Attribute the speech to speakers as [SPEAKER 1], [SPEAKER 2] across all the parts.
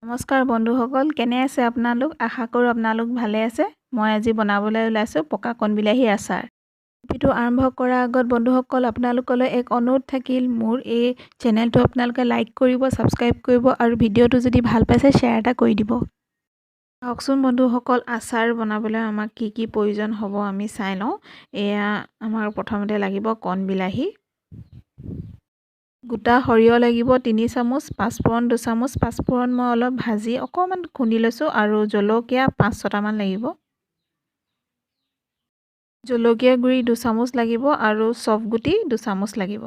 [SPEAKER 1] নমস্কাৰ বন্ধুসকল, কেনে আছে আপোনালোক? আশা কৰোঁ আপোনালোক ভালে আছে। মই আজি বনাবলৈ ওলাইছোঁ পকা কণ বিলাহীৰ আচাৰ। ভিডিঅ'টো আৰম্ভ কৰাৰ আগত বন্ধুসকল আপোনালোকলৈ এক অনুৰোধ থাকিল, মোৰ এই চেনেলটো আপোনালোকে লাইক কৰিব, ছাবস্ক্ৰাইব কৰিব আৰু ভিডিঅ'টো যদি ভাল পাইছে শ্বেয়াৰ এটা কৰি দিব। আহকচোন বন্ধুসকল, আচাৰ বনাবলৈ আমাক কি কি প্ৰয়োজন হ'ব আমি চাই লওঁ। এয়া আমাৰ প্ৰথমতে লাগিব কণ বিলাহী, গোটা সৰিয়হ লাগিব 3 চামুচ, পাঁচফোৰণ 2 চামুচ, পাঁচফোৰণ মই অলপ ভাজি অকণমান খুন্দি লৈছোঁ আৰু জলকীয়া 5-6টামান লাগিব। জলকীয়া গুড়ি 2 চামুচ লাগিব আৰু চফ গুটি 2 চামুচ লাগিব।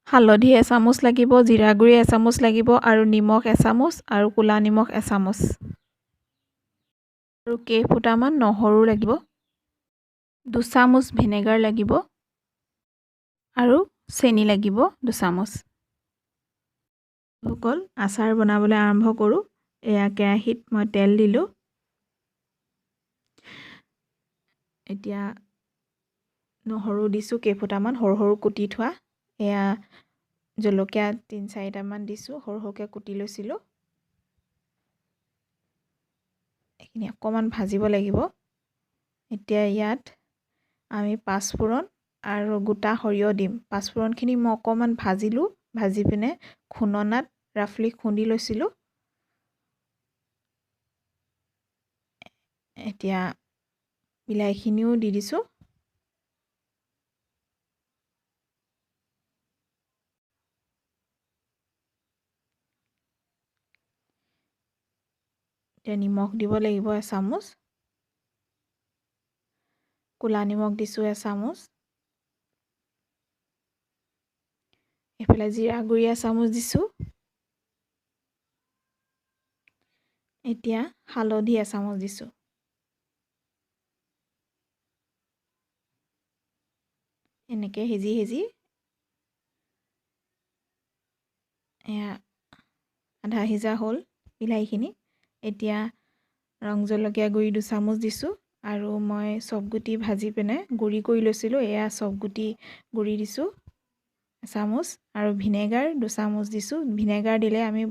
[SPEAKER 1] হালধি 1 চামুচ লাগিব, জিৰা গুড়ি 1 চামুচ লাগিব আৰু নিমখ 1 চামুচ আৰু ক'লা নিমখ 1 চামুচ আৰু কেইফুটামান নহৰু লাগিব। 2 চামুচ ভিনেগাৰ লাগিব আৰু চেনি লাগিব 2 চামুচ। সকল আচাৰ বনাবলৈ আৰম্ভ কৰোঁ। এয়া কেৰাহীত মই তেল দিলোঁ। এতিয়া নহৰু দিছোঁ কেইফুটামান সৰু সৰু কুটি থোৱা। এয়া জলকীয়া 3-4টামান দিছোঁ, সৰু সৰুকৈ কুটি লৈছিলোঁ। এইখিনি অকণমান ভাজিব লাগিব। এতিয়া ইয়াত আমি পাঁচফোৰণ আৰু গোটা সৰিয়হ দিম। পাঁচফোৰণখিনি মই অকণমান ভাজিলোঁ, ভাজি পিনে খুন্দনাত ৰাফলি খুন্দি লৈছিলোঁ। এতিয়া বিলাহীখিনিও দি দিছোঁ। এতিয়া নিমখ দিব লাগিব 1 চামুচ, ক'লা নিমখ দিছোঁ 1 চামুচ, এইফালে জিৰা গুড়ি 1 চামুচ দিছোঁ। এতিয়া হালধি 1 চামুচ দিছোঁ। এনেকৈ সিজি এয়া আধা সিজা হ'ল বিলাহীখিনি। এতিয়া ৰং জলকীয়া গুড়ি 2 চামুচ দিছোঁ আৰু মই চফ গুটি ভাজি পিনে গুড়ি কৰি লৈছিলোঁ। এয়া চফ গুটি গুড়ি দিছোঁ 1 চামুচ আৰু ভিনেগাৰ 2 চামুচ দিছোঁ। ভিনেগাৰ দিলে আমি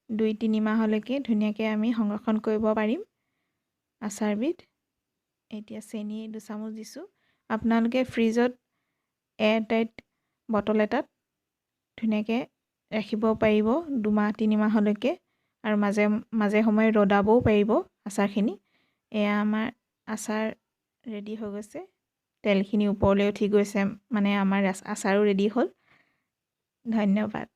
[SPEAKER 1] 2-3 মাহলৈকে ধুনীয়াকৈ আমি সংৰক্ষণ কৰিব পাৰিম আচাৰবিধ। এতিয়া চেনি 2 চামুচ দিছোঁ। আপোনালোকে ফ্ৰিজত এয়াৰটাইট বটল এটাত ধুনীয়াকৈ ৰাখিব পাৰিব 2-3 মাহলৈকে আৰু মাজে সময়ে ৰদাবও পাৰিব আচাৰখিনি। এয়া আমাৰ আচাৰ ৰেডি হৈ গৈছে। তেলখিনি ওপৰলৈ উঠি গৈছে, মানে আমাৰ আচাৰো ৰেডি হ'ল। ধন্যবাদ।